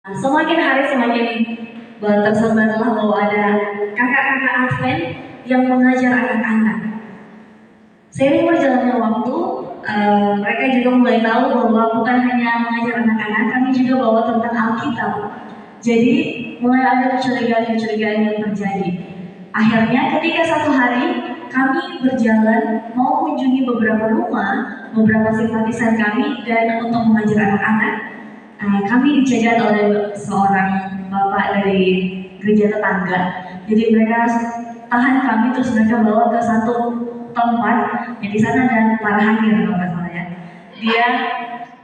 Semakin hari semakin tersebarlah bahwa ada kakak-kakak Advent yang mengajar anak-anak. Seiring berjalannya waktu, mereka juga mulai tahu bahwa bukan hanya mengajar anak-anak, kami juga bawa tentang Alkitab. Jadi mulai ada kecurigaan-kecurigaan yang terjadi. Akhirnya ketika satu hari kami berjalan mau kunjungi beberapa rumah, beberapa simpatisan kami, dan untuk mengajar anak-anak, kami dicegat oleh seorang bapak dari gereja tetangga. Jadi mereka tahan kami, terus mereka bawa ke satu tempat yang di sana ada para hangir kalau nggak salah ya.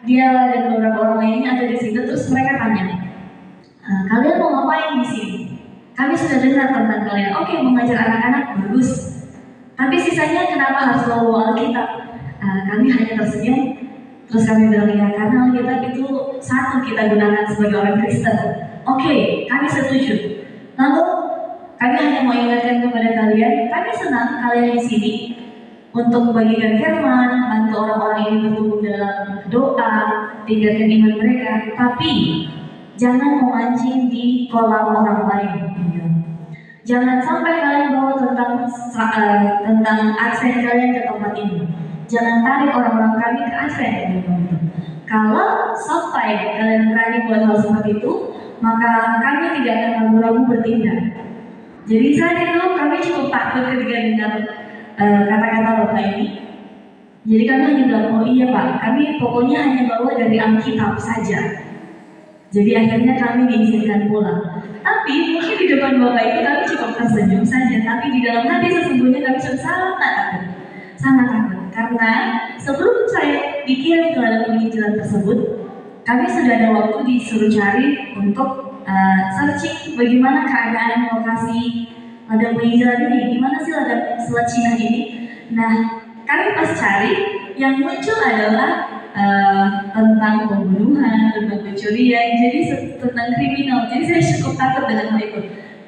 Dia dan beberapa orang lainnya ada di situ, terus mereka tanya, kalian mau ngapain di sini? Kami sudah dengar tentang kalian. Oke, mengajar anak-anak bagus. Tapi sisanya kenapa harus bawa Alkitab? Kami hanya tersenyum. Terus kami bilang, ya karena Alkitab itu satu kita gunakan sebagai orang Kristen. Oke, kami setuju. Lalu kami hanya mau ingatkan kepada kalian, kami senang kalian di sini untuk membagikan firman, bantu orang-orang ini bertumbuh dalam doa, tingkatkan iman mereka. Tapi jangan memancing di kolam orang lain. Jangan sampai kalian bawa tentang Advent kalian ke tempat ini. Jangan tarik orang-orang kami ke Advent. Kalau sampai kalian berani buat hal seperti itu, maka kami tidak akan ragu-ragu bertindak. Jadi saat itu kami cukup takut ketika dengar kata-kata bapak ini. Jadi kami hanya bilang, oh iya pak, kami pokoknya hanya bawa dari Alkitab saja. Jadi akhirnya kami diizinkan pulang. Tapi mungkin di depan bapak itu kami cukup tersenyum saja. Tapi di dalam hati sesungguhnya kami sangat takut. Sangat takut. Karena sebelum saya dikirim ke dalam penginjilan tersebut, kami sudah ada waktu disuruh cari untuk searching bagaimana keadaan lokasi ladang penginjilan ini. Gimana sih ladang Selat Cina ini? Nah, kami pas cari, yang muncul adalah tentang pembunuhan, tentang pencurian, jadi tentang kriminal. Jadi saya cukup takut dengan hal itu.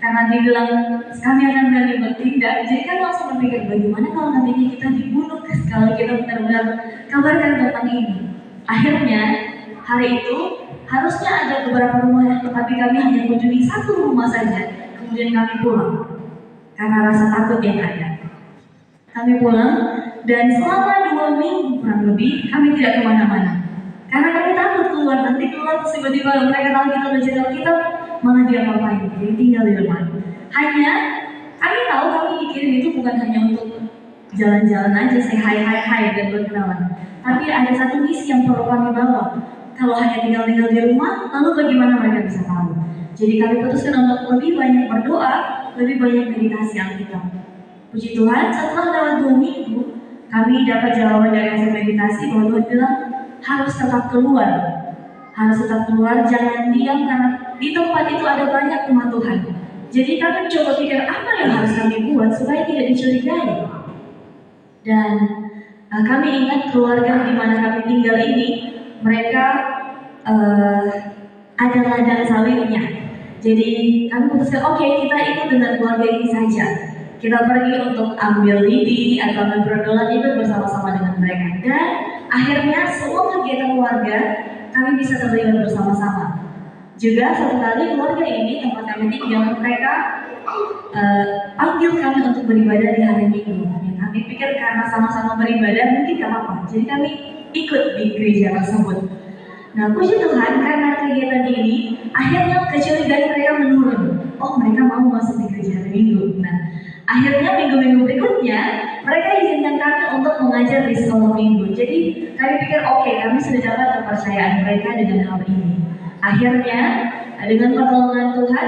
Karena dibilang kami akan berani bertindak, jadi kan langsung berpikir bagaimana kalau nantinya kita dibunuh kalau kita benar-benar kabarkan tentang ini. Akhirnya hari itu harusnya ada beberapa rumah, tetapi kami hanya kunjungi satu rumah saja. Kemudian kami pulang karena rasa takut yang ada. Kami pulang dan selama 2 minggu kurang lebih kami tidak kemana-mana. Karena kami takut keluar, nanti keluar terus tiba-tiba mereka tahu kita belajar Alkitab, malah dia ngapain? Jadi tinggal di rumah. Hanya kami tahu kami dikirim itu bukan hanya untuk jalan-jalan aja, say hai dan berkenalan. Tapi ada satu misi yang perlu kami bawa. Kalau hanya tinggal-tinggal di rumah, lalu bagaimana mereka bisa tahu? Jadi kami putuskan untuk lebih banyak berdoa, lebih banyak meditasi Alkitab. Puji Tuhan, setelah lewat 2 minggu, kami dapat jawaban dari hasil meditasi bahwa Tuhan bilang harus tetap keluar. Harus tetap keluar, jangan diam karena di tempat itu ada banyak umat Tuhan. Jadi kami coba pikir apa yang harus kami buat supaya tidak dicurigai. Dan kami ingat keluarga di mana kami tinggal ini, mereka ada ladang sawitnya. Jadi kami putuskan, oke, kita ikut dengan keluarga ini saja. Kita pergi untuk ambil lidi atau berdolan itu bersama-sama dengan mereka. Dan akhirnya semua kegiatan keluarga kami bisa terlibat bersama-sama. Juga satu kali keluarga ini tempat kami tinggal, mereka panggil kami untuk beribadah di hari Minggu. Ya, kami pikir karena sama-sama beribadah mungkin gak apa-apa. Jadi kami ikut di gereja tersebut. Nah, puji Tuhan karena kegiatan ini akhirnya kecurigaan mereka menurun. Oh, mereka mau masuk di gereja hari Minggu. Nah, akhirnya minggu-minggu berikutnya mereka izinkan kami untuk mengajar di sekolah minggu. Jadi kami pikir oke, kami sudah dapat kepercayaan mereka dengan hal ini. Akhirnya dengan pertolongan Tuhan,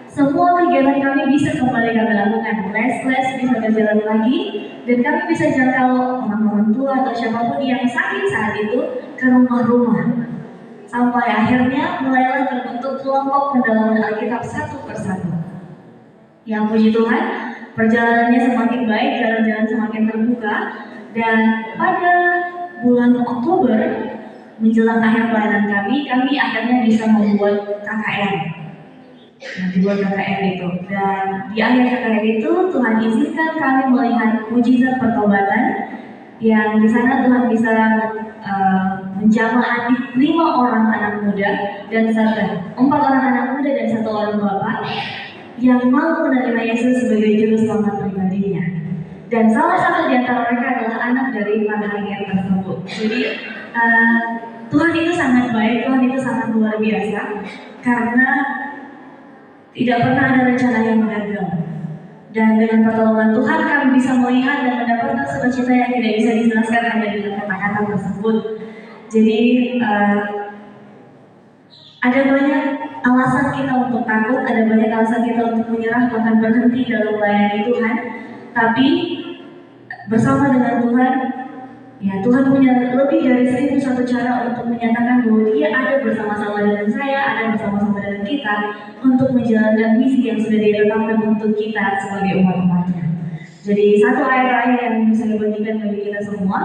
semua kegiatan kami bisa kembali kami lakukan. Les bisa berjalan lagi, dan kami bisa jangkau orang tua atau siapapun yang sakit saat itu ke rumah-rumah. Sampai akhirnya mulailah terbentuk kelompok pendalaman Alkitab satu persatu. Yang puji Tuhan, perjalanannya semakin baik, jalan-jalan semakin terbuka, dan pada bulan Oktober menjelang akhir pelayanan kami akhirnya bisa membuat KKR. Nah, dibuat KKR itu, dan di akhir KKR itu Tuhan izinkan kami melihat mujizat pertobatan yang di sana Tuhan bisa menjamah hati 5 orang anak muda dan 4 orang anak muda dan 1 orang bapak yang mau menerima Yesus sebagai juru selamat pribadinya. Dan salah satu di antara mereka adalah anak dari para hakikat tersebut. Jadi Tuhan itu sangat baik, Tuhan itu sangat luar biasa karena tidak pernah ada rencana yang gagal. Dan dengan pertolongan Tuhan kami bisa melihat dan mendapatkan sukacita yang tidak bisa dijelaskan hanya dengan kata-kata tersebut. Jadi ada banyak alasan kita untuk takut, ada banyak alasan kita untuk menyerah, bahkan berhenti dalam melayani Tuhan. Tapi bersama dengan Tuhan, ya Tuhan punya lebih dari 1001 cara untuk menyatakan bahwa Dia ada bersama-sama dengan saya, ada bersama-sama dengan kita untuk menjalankan misi yang sudah Dia tetapkan untuk kita sebagai umat-umatnya. Jadi satu ayat yang bisa dibagikan bagi kita semua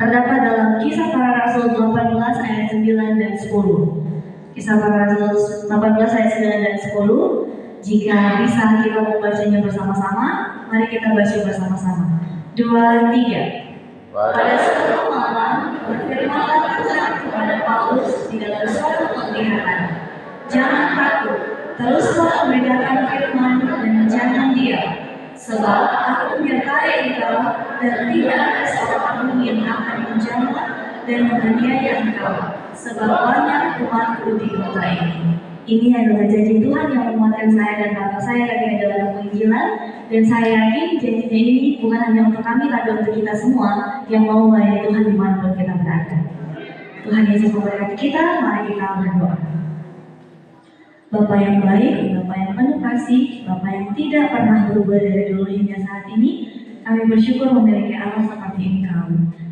terdapat dalam Kisah Para Rasul 18 ayat 9 dan 10. Kisah Para Rasul 18 ayat 9 dan 10. Jika bisa kita membacanya bersama-sama, mari kita baca bersama-sama. 2, 3. Pada suatu malam berfirmanlah Tuhan kepada Paulus di dalam suatu penglihatan, jangan takut, teruslah memberitakan firman dan jangan diam, sebab aku menyertai engkau dan tidak ada seorang pun yang akan menjamah dan menganiaya engkau, sebab banyak umatku di kota ini. Ini adalah janji Tuhan yang menguatkan saya dan bapak saya ketika dalam penginjilan, dan saya yakin janjinya ini bukan hanya untuk kami, tapi untuk kita semua yang mau melayani Tuhan dimanapun kita berada. Tuhan Yesus memberkati kita, mari kita berdoa. Bapa yang baik, Bapa yang penuh kasih, Bapa yang tidak pernah berubah dari dulu hingga saat ini, kami bersyukur memiliki Allah seperti Engkau.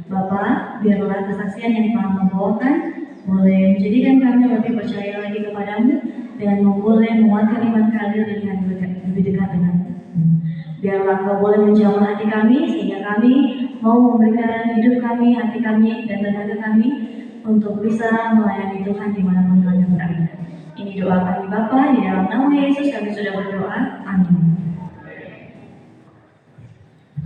Bapa, biarlah kesaksian yang telah membawakan boleh menjadikan kami lebih percaya lagi kepadamu dan boleh menguatkan iman kami lebih dekat denganmu. Biarlah Kau boleh menjamah hati kami sehingga kami mau memberikan hidup kami, hati kami, dan tenaga kami untuk bisa melayani Tuhan dimanapun kami berada. Ini doa kami Bapa, di dalam nama Yesus kami sudah berdoa. Amin.